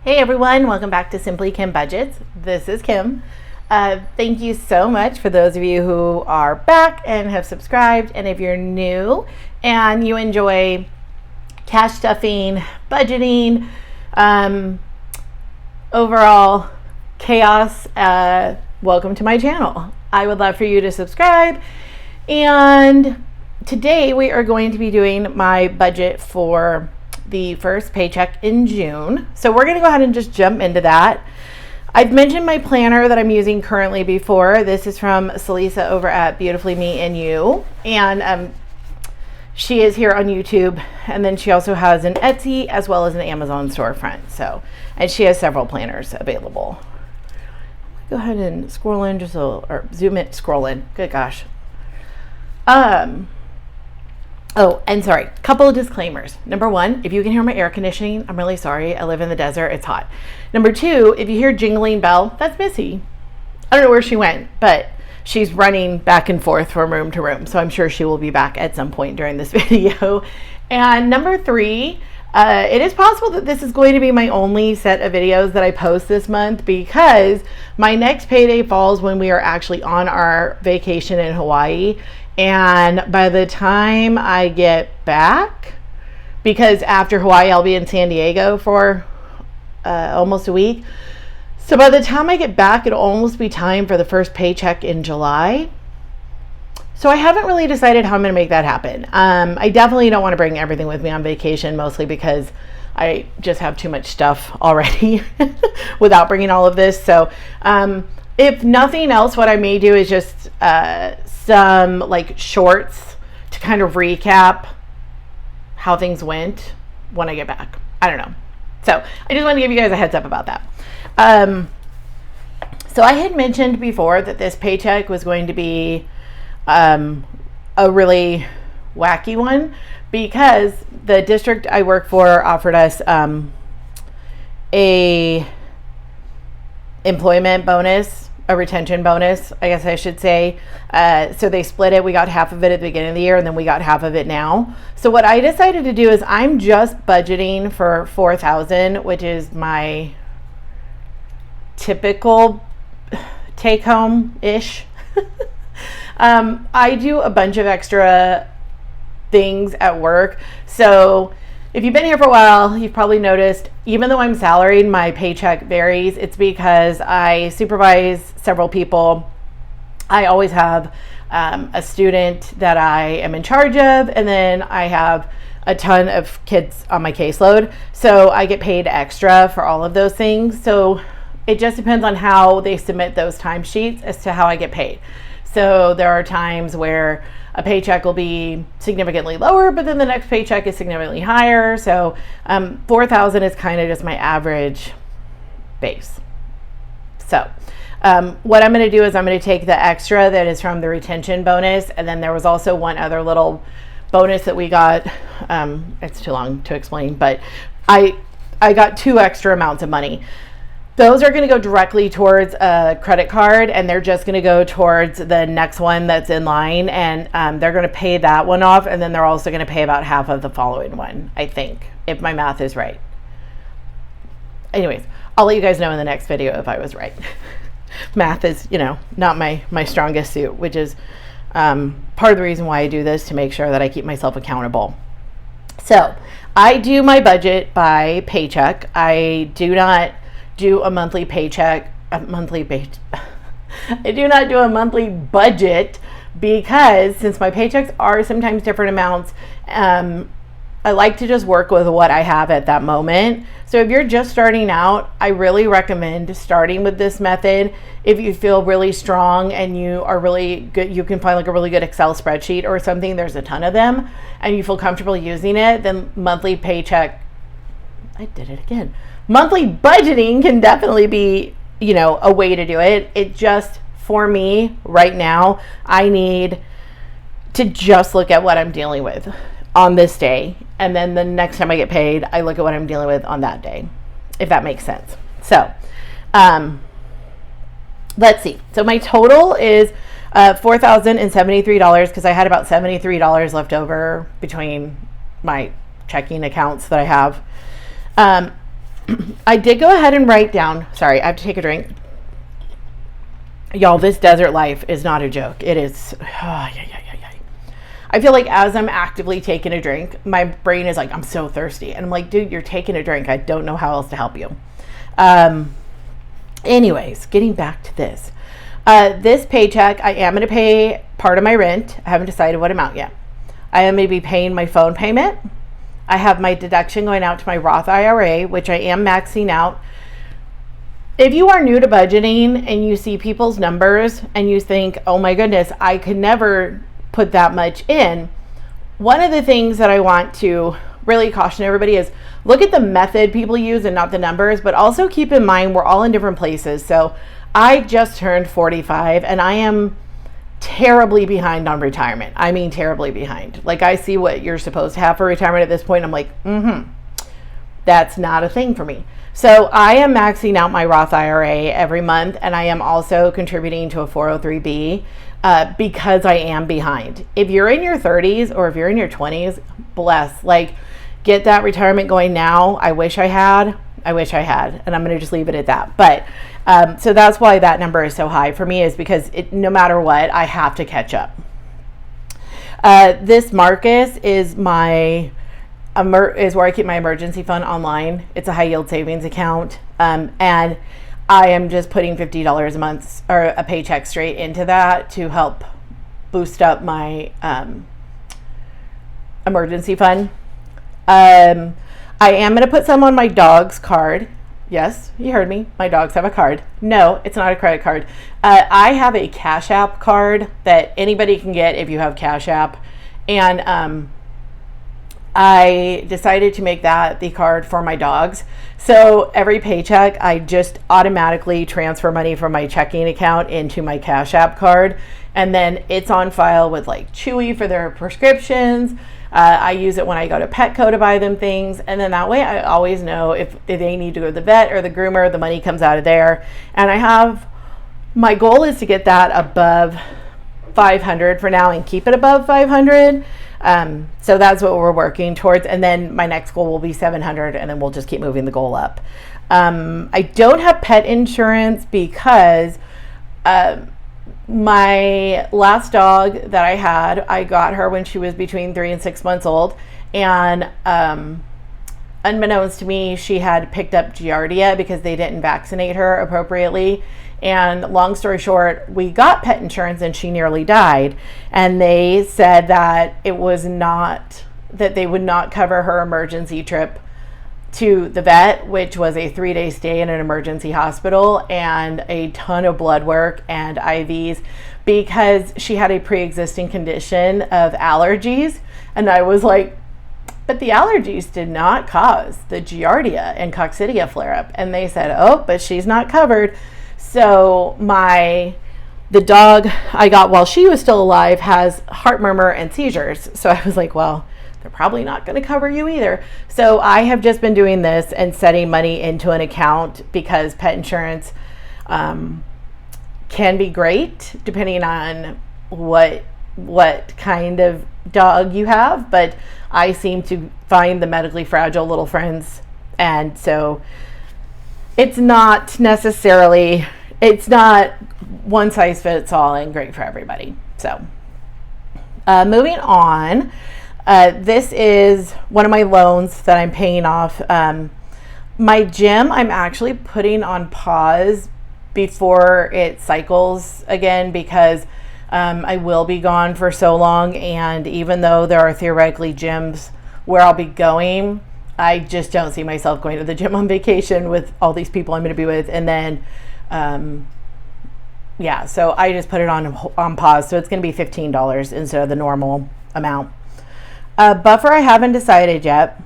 Hey everyone, welcome back to Simply Kim Budgets. This is Kim. Thank you so much for those of you who are back and have subscribed. And if you're new and you enjoy cash stuffing, budgeting, overall chaos, welcome to my channel. I would love for you to subscribe. And today we are going to be doing my budget for the first paycheck in June. So we're going to go ahead and just jump into that. I've mentioned my planner that I'm using currently before. This is from Celisa over at Beautifully Me and You. And she is here on YouTube. And then she also has an Etsy as well as an Amazon storefront. So, and she has several planners available. Go ahead and scroll in just a little, or zoom in, scroll in. Good gosh. Oh, and sorry, couple of disclaimers. Number one, if you can hear my air conditioning, I'm really sorry. I live in the desert. It's hot. Number two, if you hear jingling bell, that's Missy. I don't know where she went, but she's running back and forth from room to room. So I'm sure she will be back at some point during this video. And number three, it is possible that this is going to be my only set of videos that I post this month because my next payday falls when we are actually on our vacation in Hawaii. And by the time I get back, because after Hawaii, I'll be in San Diego for almost a week. So by the time I get back, it'll almost be time for the first paycheck in July. So I haven't really decided how I'm going to make that happen. I definitely don't want to bring everything with me on vacation, mostly because I just have too much stuff already without bringing all of this. So if nothing else, what I may do is just some like shorts to kind of recap how things went when I get back. I don't know. So I just want to give you guys a heads up about that. So I had mentioned before that this paycheck was going to be a really wacky one because the district I work for offered us a employment bonus, a retention bonus, I guess I should say. So they split it. We got half of it at the beginning of the year and then we got half of it now. So what I decided to do is I'm just budgeting for $4,000, which is my typical take home ish. I do a bunch of extra things at work. So if you've been here for a while, you've probably noticed, even though I'm salaried, my paycheck varies. It's because I supervise several people. I always have a student that I am in charge of, and then I have a ton of kids on my caseload. So I get paid extra for all of those things. So it just depends on how they submit those timesheets as to how I get paid. So there are times where a paycheck will be significantly lower, but then the next paycheck is significantly higher. So $4,000 is kind of just my average base. So what I'm going to do is I'm going to take the extra that is from the retention bonus. And then there was also one other little bonus that we got. It's too long to explain, but I got two extra amounts of money. Those are going to go directly towards a credit card, and they're just going to go towards the next one that's in line, and they're going to pay that one off, and then they're also going to pay about half of the following one, I think, if my math is right. Anyways, I'll let you guys know in the next video if I was right. Math is, not my strongest suit, which is part of the reason why I do this, to make sure that I keep myself accountable. So I do my budget by paycheck. I do not do a monthly paycheck, I do not do a monthly budget because since my paychecks are sometimes different amounts, I like to just work with what I have at that moment. So if you're just starting out, I really recommend starting with this method. If you feel really strong and you are really good, you can find like a really good Excel spreadsheet or something, there's a ton of them, and you feel comfortable using it, then monthly paycheck, I did it again. Monthly budgeting can definitely be, a way to do it. It just, for me right now, I need to just look at what I'm dealing with on this day. And then the next time I get paid, I look at what I'm dealing with on that day, if that makes sense. So, let's see. So my total is $4,073 because I had about $73 left over between my checking accounts that I have. I did go ahead and write down, sorry, I have to take a drink. Y'all, this desert life is not a joke. It is, I feel like as I'm actively taking a drink, my brain is like, I'm so thirsty. And I'm like, dude, you're taking a drink. I don't know how else to help you. Anyways, getting back to this. This paycheck, I am going to pay part of my rent. I haven't decided what amount yet. I am going to be paying my phone payment. I have my deduction going out to my Roth IRA, which I am maxing out. If you are new to budgeting and you see people's numbers and you think, oh my goodness, I could never put that much in. One of the things that I want to really caution everybody is look at the method people use and not the numbers, but also keep in mind we're all in different places. So I just turned 45 and I am terribly behind on retirement. I mean, terribly behind. Like I see what you're supposed to have for retirement at this point. I'm like, that's not a thing for me. So I am maxing out my Roth IRA every month, and I am also contributing to a 403B because I am behind. If you're in your 30s or if you're in your 20s, bless, like get that retirement going now. I wish I had, and I'm going to just leave it at that. But so that's why that number is so high for me, is because no matter what, I have to catch up. This Marcus is is where I keep my emergency fund online. It's a high yield savings account. And I am just putting $50 a month or a paycheck straight into that to help boost up my emergency fund. I am going to put some on my dog's card. Yes, you heard me. My dogs have a card. No, it's not a credit card. I have a Cash App card that anybody can get if you have Cash App. And I decided to make that the card for my dogs. So every paycheck, I just automatically transfer money from my checking account into my Cash App card. And then it's on file with like Chewy for their prescriptions. I use it when I go to Petco to buy them things. And then that way I always know if they need to go to the vet or the groomer, the money comes out of there. And my goal is to get that above 500 for now and keep it above 500. So that's what we're working towards. And then my next goal will be 700, and then we'll just keep moving the goal up. I don't have pet insurance because my last dog that I had, I got her when she was between 3 and 6 months old. And unbeknownst to me, she had picked up Giardia because they didn't vaccinate her appropriately. And long story short, we got pet insurance and she nearly died. And they said that it was not, that they would not cover her emergency trip to the vet, which was a 3-day stay in an emergency hospital and a ton of blood work and IVs because she had a pre-existing condition of allergies. And I was like, but the allergies did not cause the Giardia and coccidia flare-up. And they said, oh, but she's not covered. So the dog I got while she was still alive has heart murmur and seizures. So I was like, well, they're probably not going to cover you either. So I have just been doing this and setting money into an account because pet insurance can be great depending on what kind of dog you have. But I seem to find the medically fragile little friends. And so it's not one size fits all and great for everybody. So moving on, this is one of my loans that I'm paying off. My gym, I'm actually putting on pause before it cycles again because I will be gone for so long. And even though there are theoretically gyms where I'll be going, I just don't see myself going to the gym on vacation with all these people I'm going to be with. And then, so I just put it on pause. So it's going to be $15 instead of the normal amount. Buffer, I haven't decided yet.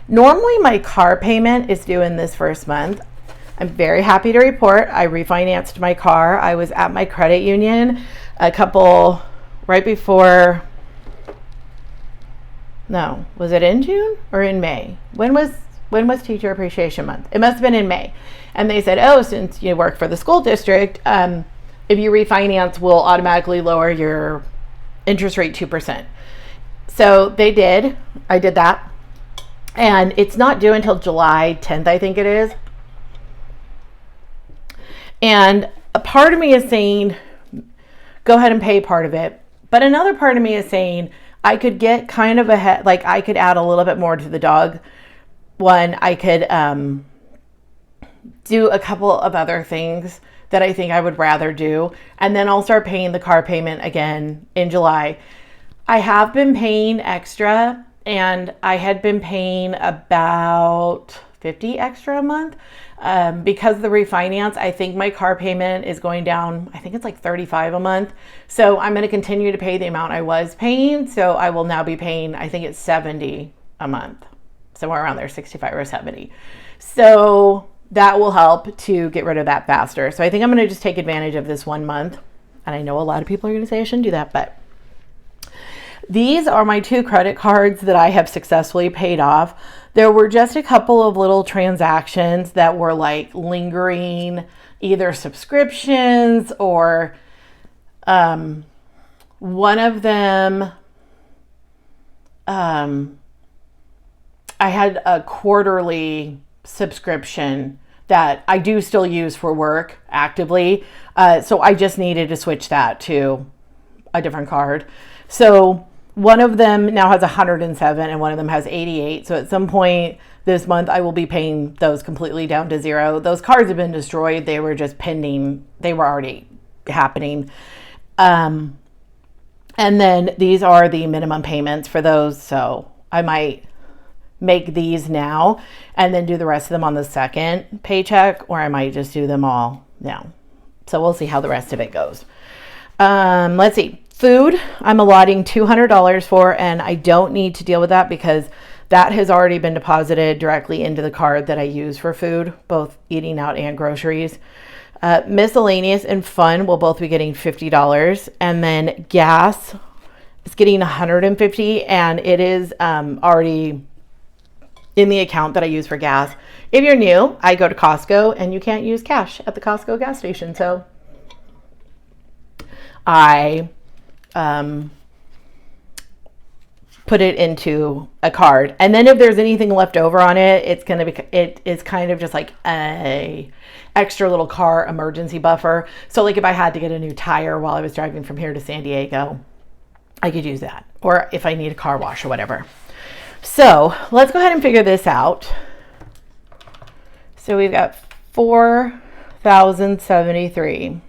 Normally my car payment is due in this first month. I'm very happy to report I refinanced my car. I was at my credit union right before. No, was it in June or in May? When was Teacher Appreciation Month? It must have been in May. And they said, oh, since you work for the school district, if you refinance, we'll automatically lower your interest rate 2%. So they did. I did that. And it's not due until July 10th, I think it is. And a part of me is saying, go ahead and pay part of it. But another part of me is saying, I could get kind of ahead, like I could add a little bit more to the dog one. I could do a couple of other things that I think I would rather do. And then I'll start paying the car payment again in July. I have been paying extra, and I had been paying about $50 extra a month. Because of the refinance, I think my car payment is going down. I think it's like $35 a month. So I'm going to continue to pay the amount I was paying. So I will now be paying, I think it's $70 a month, somewhere around there, 65 or 70. So that will help to get rid of that faster. So I think I'm going to just take advantage of this 1 month. And I know a lot of people are going to say I shouldn't do that, but these are my 2 credit cards that I have successfully paid off. There were just a couple of little transactions that were like lingering, either subscriptions or one of them, I had a quarterly subscription that I do still use for work actively. So I just needed to switch that to a different card. So one of them now has 107 and one of them has 88. So at some point this month, I will be paying those completely down to 0. Those cards have been destroyed. They were just pending. They were already happening. And then these are the minimum payments for those. So I might make these now and then do the rest of them on the second paycheck, or I might just do them all now. So we'll see how the rest of it goes. Let's see. Food, I'm allotting $200 for, and I don't need to deal with that because that has already been deposited directly into the card that I use for food, both eating out and groceries. Miscellaneous and fun will both be getting $50, and then gas is getting $150, and it is already in the account that I use for gas. If you're new, I go to Costco, and you can't use cash at the Costco gas station, so I put it into a card. And then if there's anything left over on it, it is kind of just like a extra little car emergency buffer. So like if I had to get a new tire while I was driving from here to San Diego, I could use that. Or if I need a car wash or whatever. So let's go ahead and figure this out. So we've got 4,073.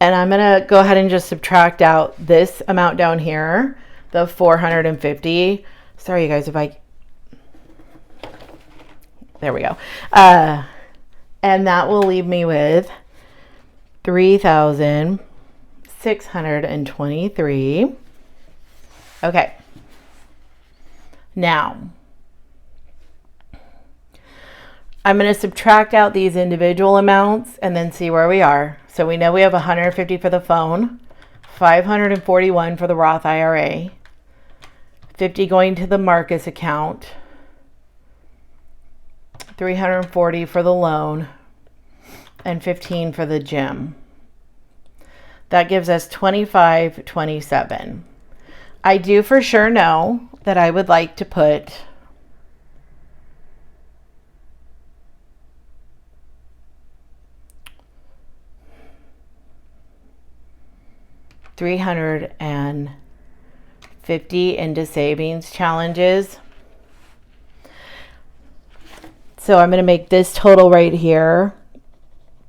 And I'm going to go ahead and just subtract out this amount down here, the 450. Sorry, you guys, there we go. And that will leave me with 3,623. Okay. Now, I'm going to subtract out these individual amounts and then see where we are. So we know we have 150 for the phone, 541 for the Roth IRA, 50 going to the Marcus account, 340 for the loan, and 15 for the gym. That gives us 2527. I do for sure know that I would like to put $350 into savings challenges. So I'm going to make this total right here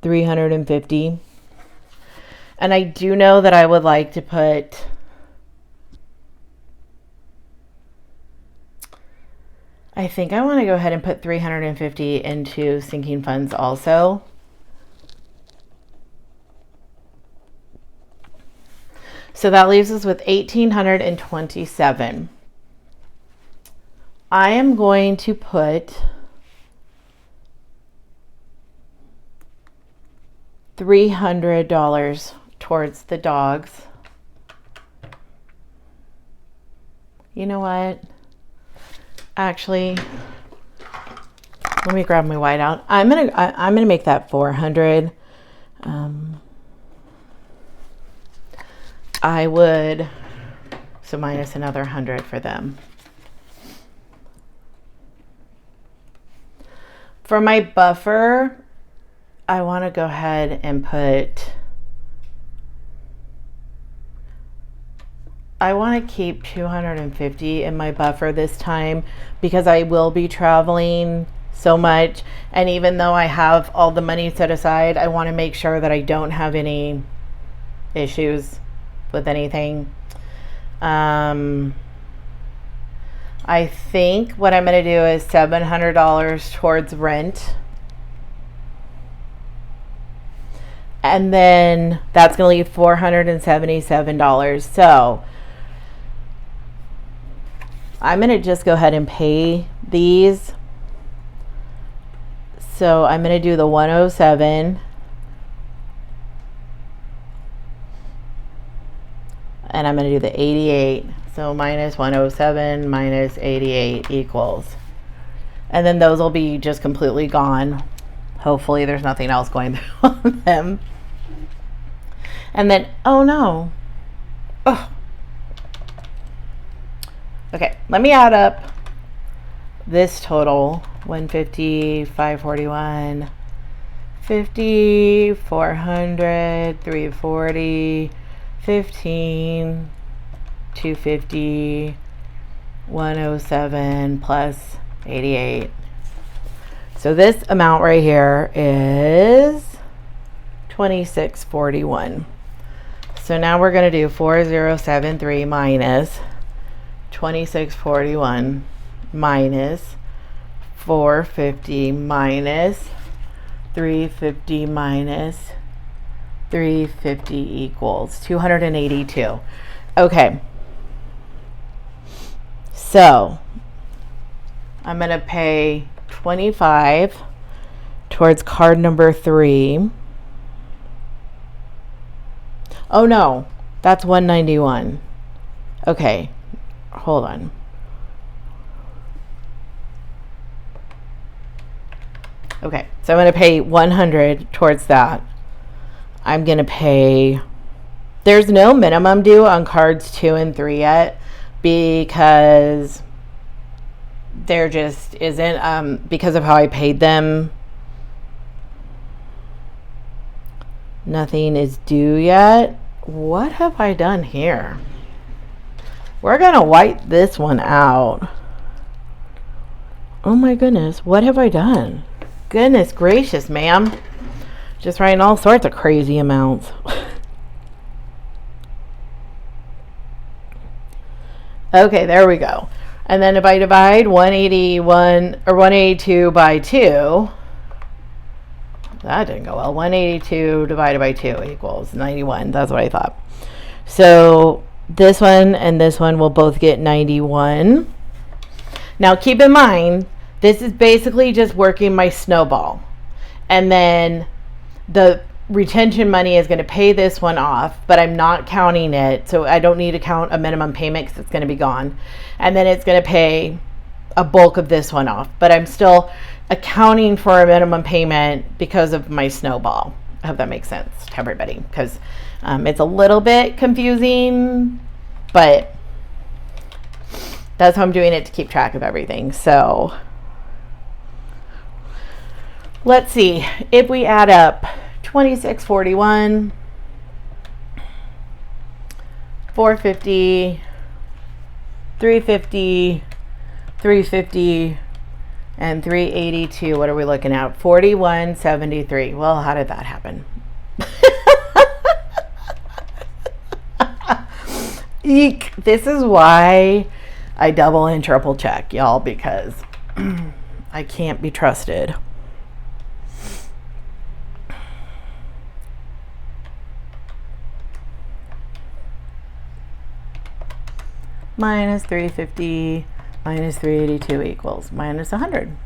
350. And I do know that I would like to put I think I want to go ahead and put 350 into sinking funds also. So that leaves us with 1,827. I am going to put $300 towards the dogs. You know what? Actually, let me grab my whiteout. I'm gonna make that 400. I would, so minus another 100 for them. For my buffer, I want to go ahead and I want to keep 250 in my buffer this time because I will be traveling so much. And even though I have all the money set aside, I want to make sure that I don't have any issues with anything. I think what I'm going to do is $700 towards rent. And then that's going to leave $477. So I'm going to just go ahead and pay these. So I'm going to do the 107. And I'm going to do the 88. So minus 107 minus 88 equals. And then those will be just completely gone. Hopefully there's nothing else going through on them. And then, oh no. Oh. Okay, let me add up this total. 150, 541, 50, 400, 340, 15, 250, 107 plus 88. So this amount right here is 2641. So now we're going to do 4073 minus 2641 minus 450 minus 350 minus 350 equals 282. Okay. So I'm going to pay 25 towards card number 3. Oh no, that's 191. Okay, hold on. Okay, so I'm going to pay 100 towards that. I'm going to pay, there's no minimum due on cards 2 and 3 yet because there just isn't, because of how I paid them. Nothing is due yet. What have I done here? We're going to wipe this one out. Oh my goodness, what have I done? Goodness gracious, ma'am. Just writing all sorts of crazy amounts. Okay, there we go. And then if I divide 181 or 182 by 2, that didn't go well. 182 divided by 2 equals 91. That's what I thought. So this one and this one will both get 91. Now keep in mind, this is basically just working my snowball. And then the retention money is going to pay this one off, but I'm not counting it. So I don't need to count a minimum payment because it's going to be gone. And then it's going to pay a bulk of this one off, but I'm still accounting for a minimum payment because of my snowball. I hope that makes sense to everybody because it's a little bit confusing, but that's how I'm doing it to keep track of everything. So let's see if we add up 2641, 450, 350, 350, and 382. What are we looking at? 4173. Well, how did that happen? Eek. This is why I double and triple check, y'all, because I can't be trusted. Minus 350 minus 382 equals minus 100.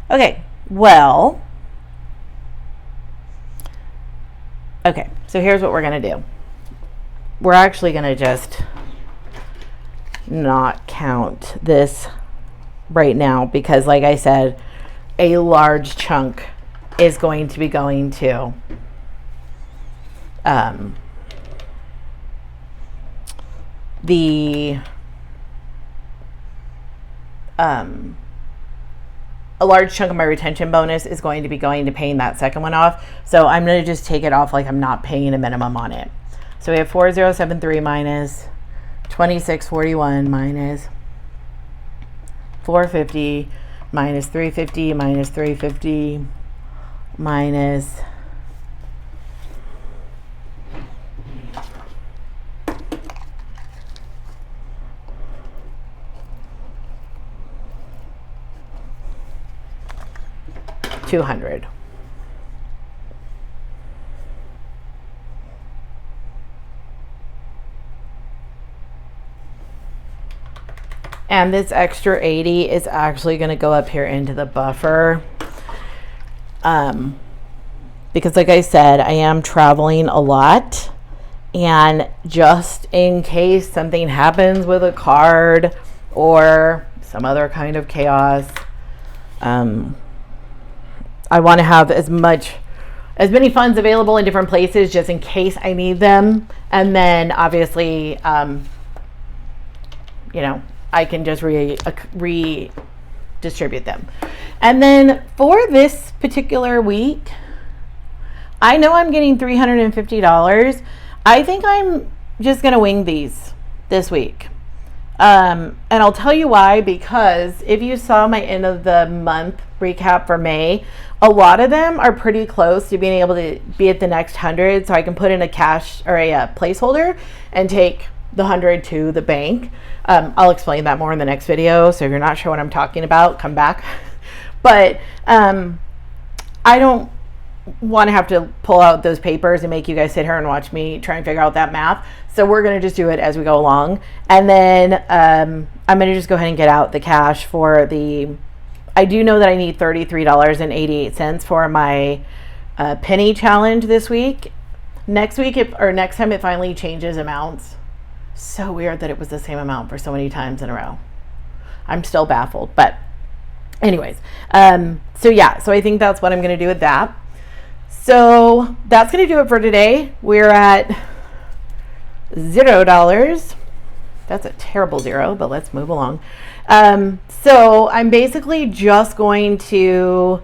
Okay, well, okay, so here's what we're going to do. We're actually going to just not count this right now because, like I said, a large chunk is going to be going to a large chunk of my retention bonus is going to be going to paying that second one off. So I'm going to just take it off like I'm not paying a minimum on it. So we have 4073 minus 2641 minus 450 minus 350 minus 350 minus 200. And this extra 80 is actually going to go up here into the buffer. Because like I said, I am traveling a lot. And just in case something happens with a card or some other kind of chaos, I want to have as many funds available in different places just in case I need them. And then obviously, you know, I can just redistribute them. And then for this particular week, I know I'm getting $350. I think I'm just going to wing these this week. And I'll tell you why, because if you saw my end of the month recap for May, a lot of them are pretty close to being able to be at the next 100. So I can put in a cash or a placeholder and take the 100 to the bank. I'll explain that more in the next video. So if you're not sure what I'm talking about, come back. But I don't want to have to pull out those papers and make you guys sit here and watch me try and figure out that math. So we're going to just do it as we go along. And then I'm going to just go ahead and get out the cash for the, I do know that I need $33.88 for my penny challenge this week. Next week, next time it finally changes amounts. So weird that it was the same amount for so many times in a row. I'm still baffled, but anyways. So yeah, so I think that's what I'm going to do with that. So that's going to do it for today. We're at $0. That's a terrible zero, but let's move along. So I'm basically just going to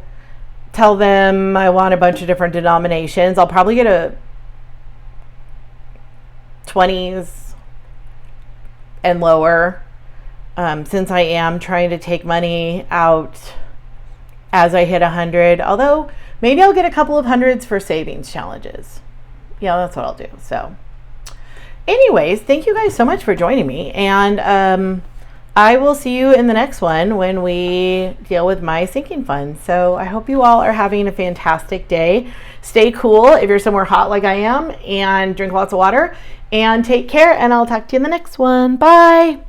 tell them I want a bunch of different denominations. I'll probably get a 20s and lower, since I am trying to take money out as I hit 100. Although maybe I'll get a couple of hundreds for savings challenges. Yeah, that's what I'll do. So anyways, thank you guys so much for joining me. And I will see you in the next one when we deal with my sinking fund. So I hope you all are having a fantastic day. Stay cool if you're somewhere hot like I am, and drink lots of water, and take care. And I'll talk to you in the next one. Bye.